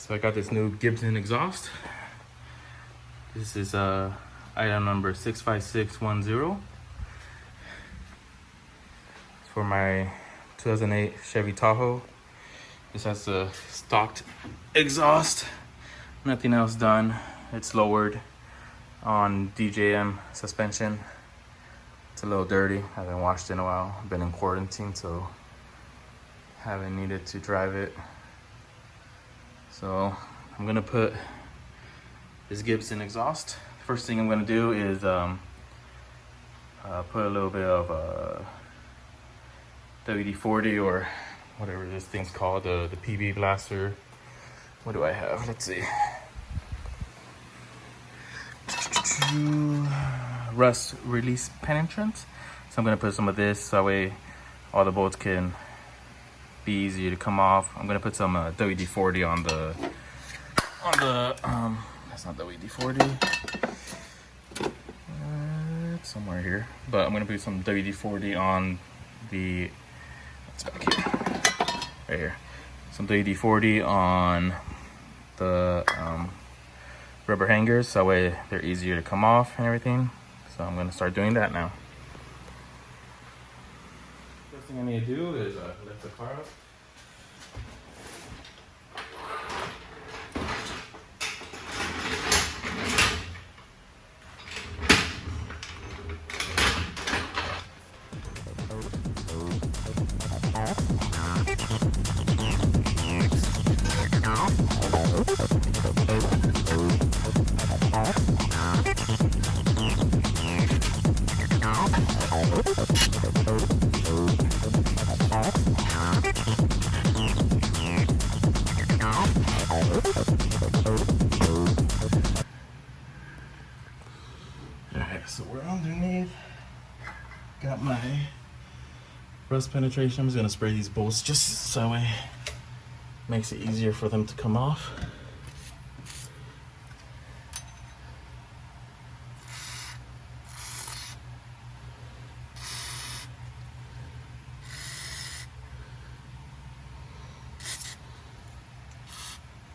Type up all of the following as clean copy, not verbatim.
So I got this new Gibson exhaust. This is item number 65610. It's for my 2008 Chevy Tahoe. This has a stocked exhaust, nothing else done. It's lowered on DJM suspension. It's a little dirty. I haven't washed it in a while. I've been in quarantine, so haven't needed to drive it. So I'm gonna put this Gibson exhaust. First thing I'm gonna do is put a little bit of WD-40 or whatever this thing's called, the PB blaster. What do I have? Let's see. Rust release penetrant. So I'm gonna put some of this so that way all the bolts can be easier to come off. I'm gonna put some WD-40 on the that's not WD-40. It's somewhere here, but I'm gonna put some WD-40 on the, it's back here, right here. Some WD-40 on the rubber hangers, so that way they're easier to come off and everything. So I'm gonna start doing that now. First thing I need to do is lift the car up. Alright, so we're underneath. Got my rust penetration. I'm just gonna spray these bolts just so that way makes it easier for them to come off.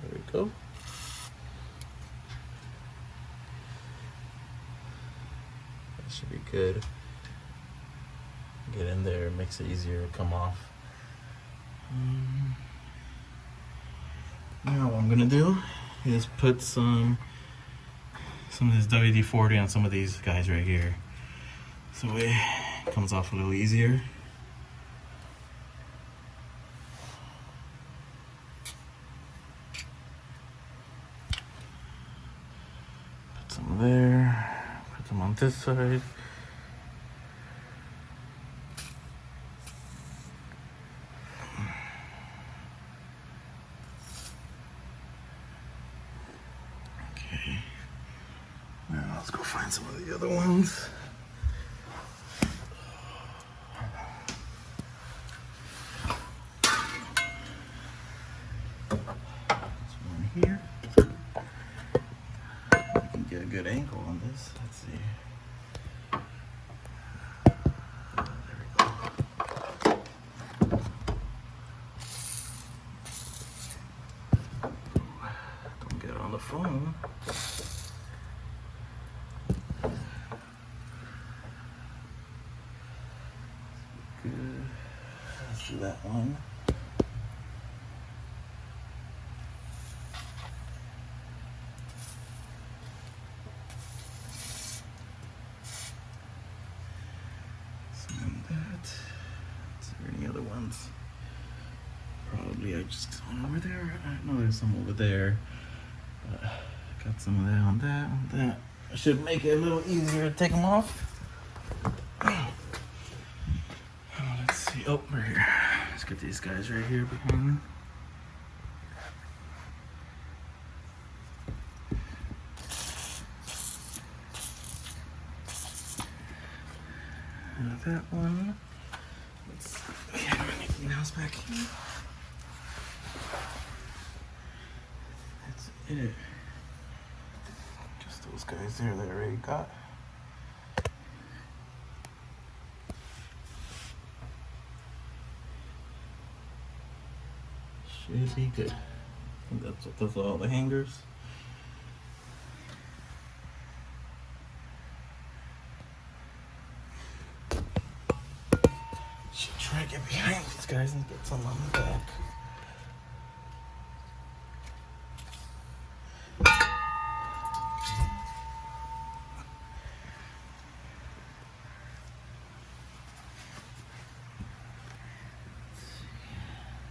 There we go. That should be good. Get in there, makes it easier to come off. Now what I'm gonna do is put some of this WD-40 on some of these guys right here, so it comes off a little easier. Put some there, put them on this side. Okay, now let's go find some of the other ones. This one here. We can get a good angle on this. Let's see. There we go. Don't get it on the phone. Good. Let's do that one. And that. Is there any other ones? Probably I just went over there. I know there's some over there. Got some of that on that, on that. I should make it a little easier to take them off. Let's see. Oh, right here. Let's get these guys right here behind me. That one. Let's see. We have anything else back here? That's it. Just those guys there that I already got. Should be good. Those are all the hangers. Should try to get behind these guys and get some on the back.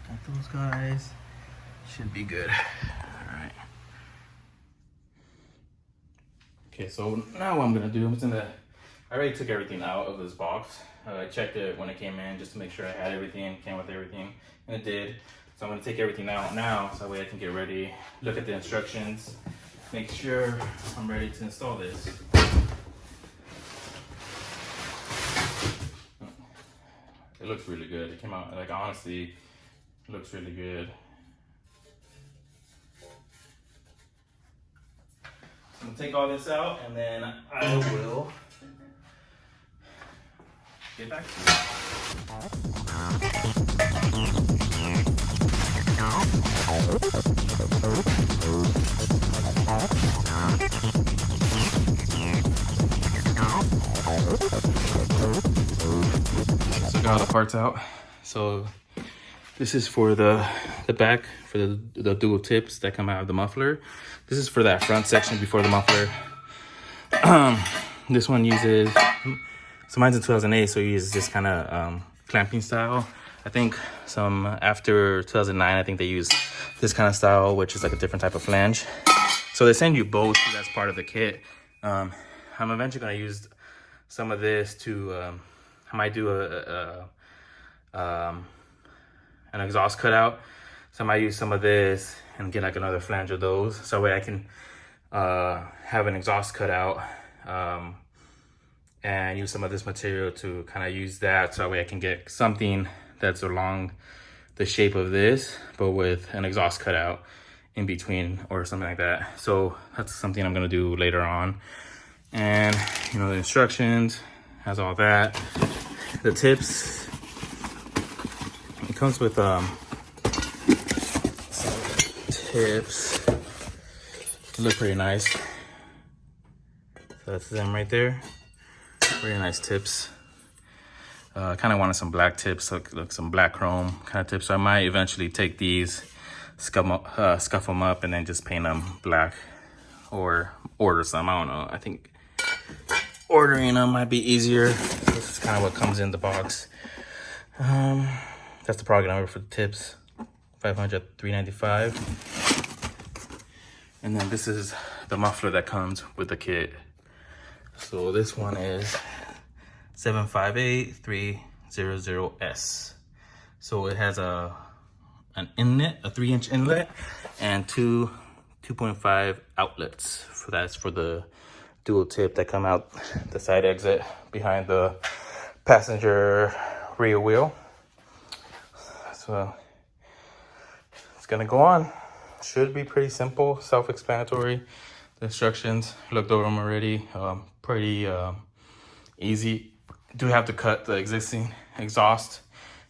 Got those guys. Should be good. All right. Okay, so now what I'm gonna do, I already took everything out of this box. I checked it when it came in just to make sure I had everything, came with everything, and it did. So I'm gonna take everything out now so that way I can get ready, look at the instructions, make sure I'm ready to install this. It looks really good. It came out, like, honestly, it looks really good. I'm gonna take all this out and then I will get back to you. So I got all the parts out. So this is for the back, for the dual tips that come out of the muffler. This is for that front section before the muffler. This one uses, so mine's in 2008, so it uses this kind of clamping style. I think some after 2009, I think they use this kind of style, which is like a different type of flange. So they send you both as part of the kit. I'm eventually gonna use some of this to, I might do an exhaust cutout. So I might use some of this and get like another flange of those. So that way I can have an exhaust cutout and use some of this material to kind of use that. So that way I can get something that's along the shape of this, but with an exhaust cutout in between or something like that. So that's something I'm gonna do later on. And you know, the instructions has all that. The tips, it comes with tips. They look pretty nice. So that's them right there. Pretty nice tips. Kind of wanted some black tips, like some black chrome kind of tips. So I might eventually take these, scuff them up, and then just paint them black, or order some. I don't know. I think ordering them might be easier. This is kind of what comes in the box. That's the product number for the tips. 500, $395. And then this is the muffler that comes with the kit. So this one is 758300S. So it has an inlet, a 3-inch inlet, and two 2.5 outlets. That's for the dual tip that come out the side exit behind the passenger rear wheel. So it's gonna go on. Should be pretty simple, self-explanatory. The instructions, looked over them already. Pretty easy. Do have to cut the existing exhaust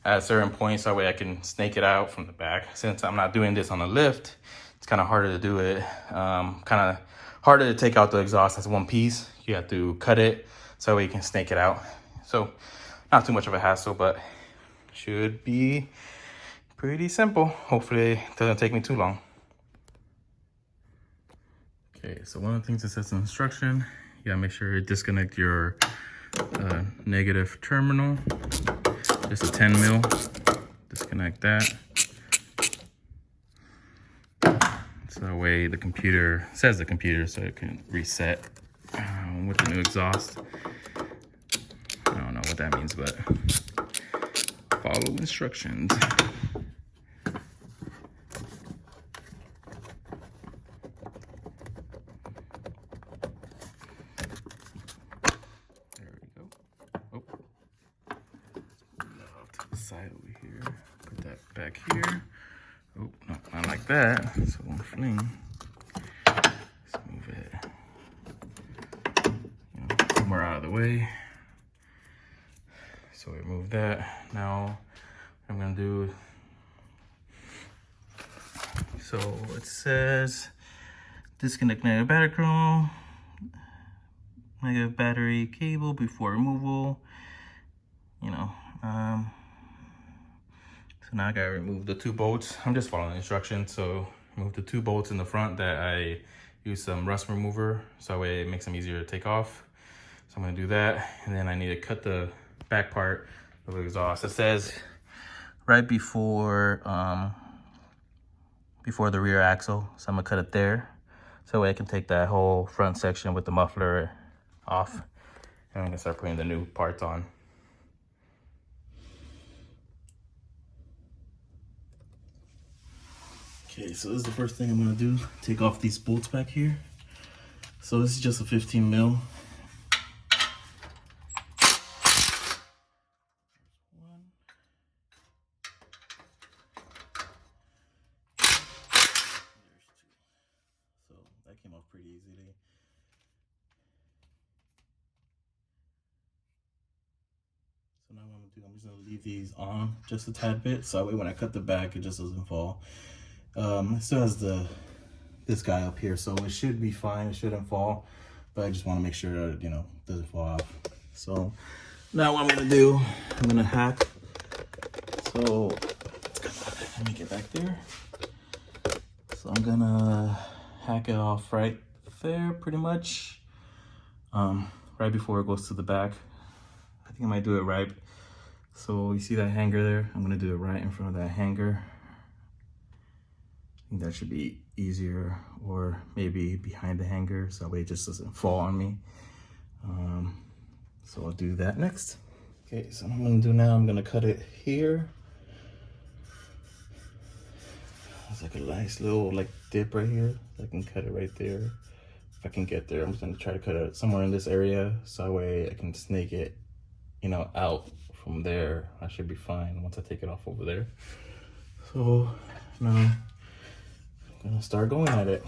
at certain points, so that way I can snake it out from the back. Since I'm not doing this on a lift, it's kind of harder to do it. Kind of harder to take out the exhaust as one piece. You have to cut it so that way you can snake it out. So not too much of a hassle, but should be pretty simple. Hopefully it doesn't take me too long. Okay, so one of the things that says in the instruction, you gotta make sure you disconnect your negative terminal. Just a 10 mil. Disconnect that. So that way the computer, says the computer, so it can reset with the new exhaust. I don't know what that means, but follow instructions. Side over here, put that back here. Oh, no, not like that. So it won't fling. Let's move it, somewhere out of the way. So we remove that. Now, what I'm gonna do. So So it says disconnect negative battery chrome, negative battery cable before removal. You know, so now I gotta remove the 2 bolts. I'm just following the instructions. So remove the 2 bolts in the front that I use some rust remover, so that way it makes them easier to take off. So I'm gonna do that, and then I need to cut the back part of the exhaust. It says right before the rear axle, so I'm gonna cut it there, so that way I can take that whole front section with the muffler off, and I'm gonna start putting the new parts on. Okay, so this is the first thing I'm gonna do. Take off these bolts back here. So this is just a 15 mil. So that came off pretty easily. So now what I'm gonna do, I'm just gonna leave these on just a tad bit, so that way when I cut the back, it just doesn't fall. It still has this guy up here, so it should be fine. It shouldn't fall, but I just want to make sure that it, doesn't fall off. So now what I'm gonna do, I'm gonna hack. So let me get back there. So I'm gonna hack it off right there, pretty much, right before it goes to the back. I think I might do it right. So you see that hanger there? I'm gonna do it right in front of that hanger. I think that should be easier, or maybe behind the hanger, so that way it just doesn't fall on me. So I'll do that next. Okay, so what I'm gonna do now, I'm gonna cut it here. It's like a nice little dip right here. I can cut it right there. If I can get there, I'm just gonna try to cut it somewhere in this area, so that way I can snake it, out from there. I should be fine once I take it off over there. So now I'm gonna start going at it.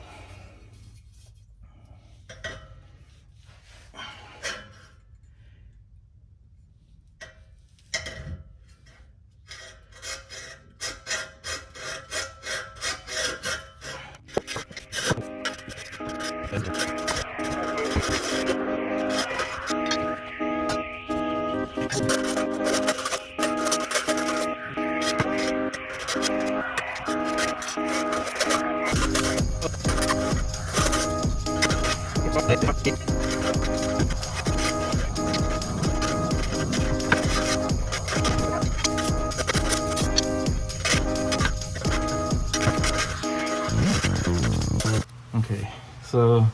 Okay, so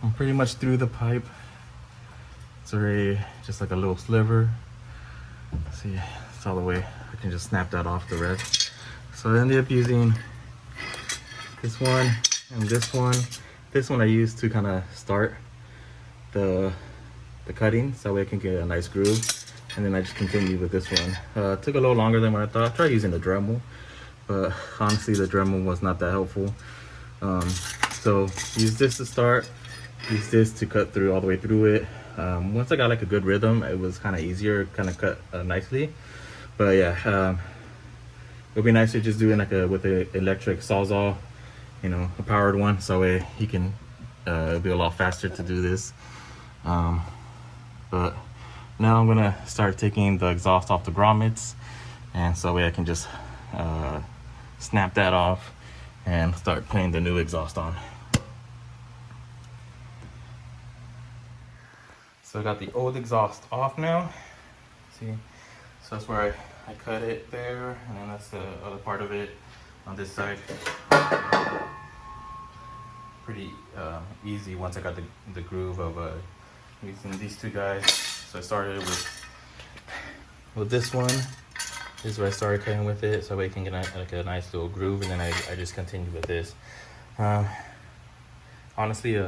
I'm pretty much through the pipe. It's already just like a little sliver. See, it's all the way. I can just snap that off the rest. So I ended up using this one and this one. This one I used to kind of start the cutting, so that way I can get a nice groove. And then I just continued with this one. It took a little longer than what I thought. I tried using the Dremel, but honestly the Dremel was not that helpful. So use this to start, use this to cut through all the way through it. Once I got like a good rhythm, it was kind of easier, kind of cut nicely. But yeah, it'll be nicer just doing like with an electric sawzall, a powered one, so that way you can it'll be a lot faster to do this. But now I'm gonna start taking the exhaust off the grommets, and so that way I can just snap that off and start putting the new exhaust on. So I got the old exhaust off now. See, so that's where I cut it there, and then that's the other part of it on this side. Pretty easy once I got the groove of using these two guys. So I started with this one. This is where I started cutting with it, so we can get like a nice little groove, and then I just continued with this. Honestly,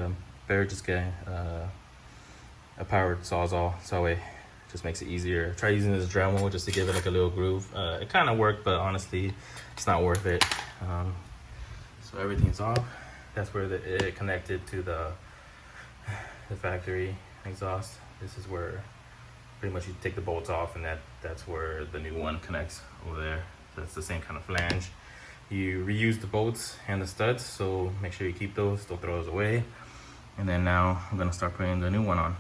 better just getting a powered sawzall, so it just makes it easier. Try using this Dremel just to give it like a little groove. It kind of worked, but honestly, it's not worth it. So everything's off. That's where it connected to the factory exhaust. This is where pretty much you take the bolts off, and that's where the new one connects over there. That's the same kind of flange you reuse the bolts and the studs, so make sure you keep those, don't throw those away. And then now I'm gonna start putting the new one on.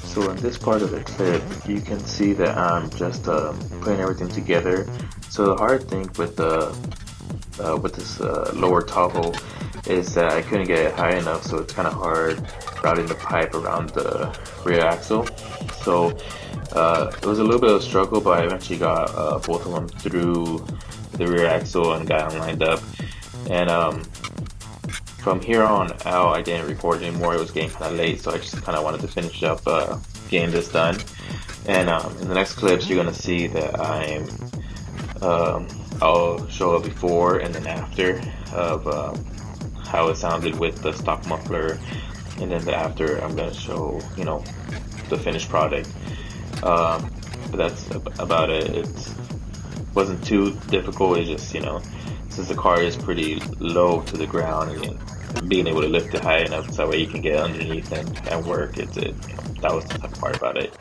So in this part of the clip, you can see that I'm just putting everything together. So the hard thing with this lower Tahoe is that I couldn't get it high enough, so it's kind of hard routing the pipe around the rear axle. So it was a little bit of a struggle, but I eventually got both of them through the rear axle and got them lined up. And from here on out, I didn't record anymore. It was getting kind of late, so I just kind of wanted to finish up getting this done. And in the next clips, you're gonna see that I'll show a before and then after of how it sounded with the stock muffler, and then the after I'm gonna show, you know, the finished product. But that's about it. It wasn't too difficult. It's just, you know, since the car is pretty low to the ground, and being able to lift it high enough so that way you can get underneath and work, that was the tough part about it.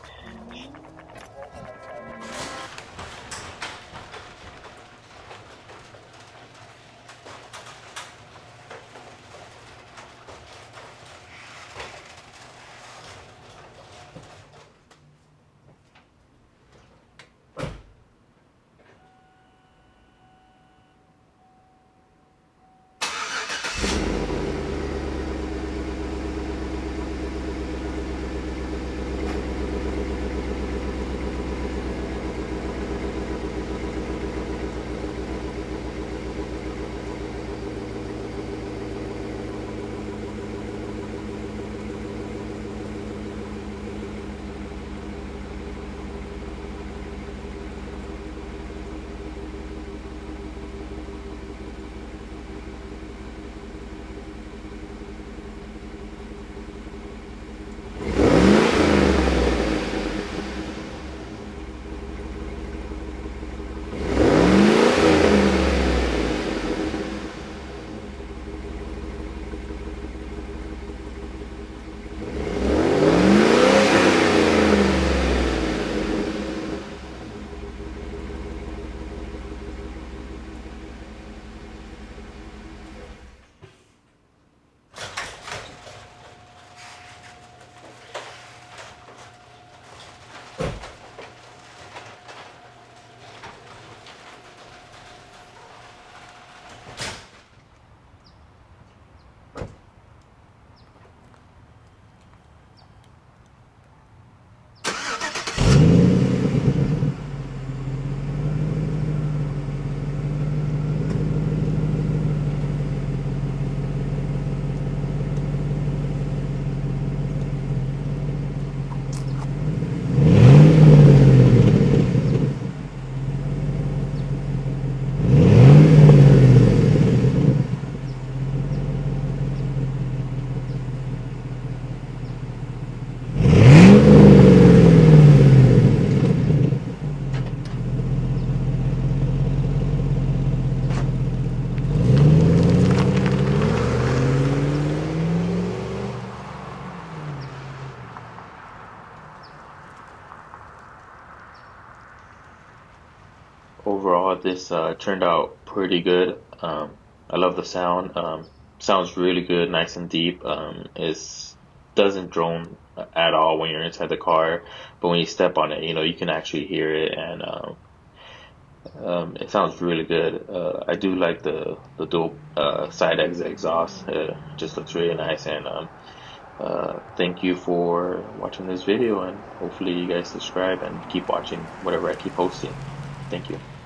Overall, this turned out pretty good. I love the sound. sounds really good, nice and deep. It's doesn't drone at all when you're inside the car, but when you step on it, you can actually hear it, and it sounds really good. I do like the dual side exit exhaust. It just looks really nice, and thank you for watching this video, and hopefully you guys subscribe and keep watching whatever I keep posting. Thank you.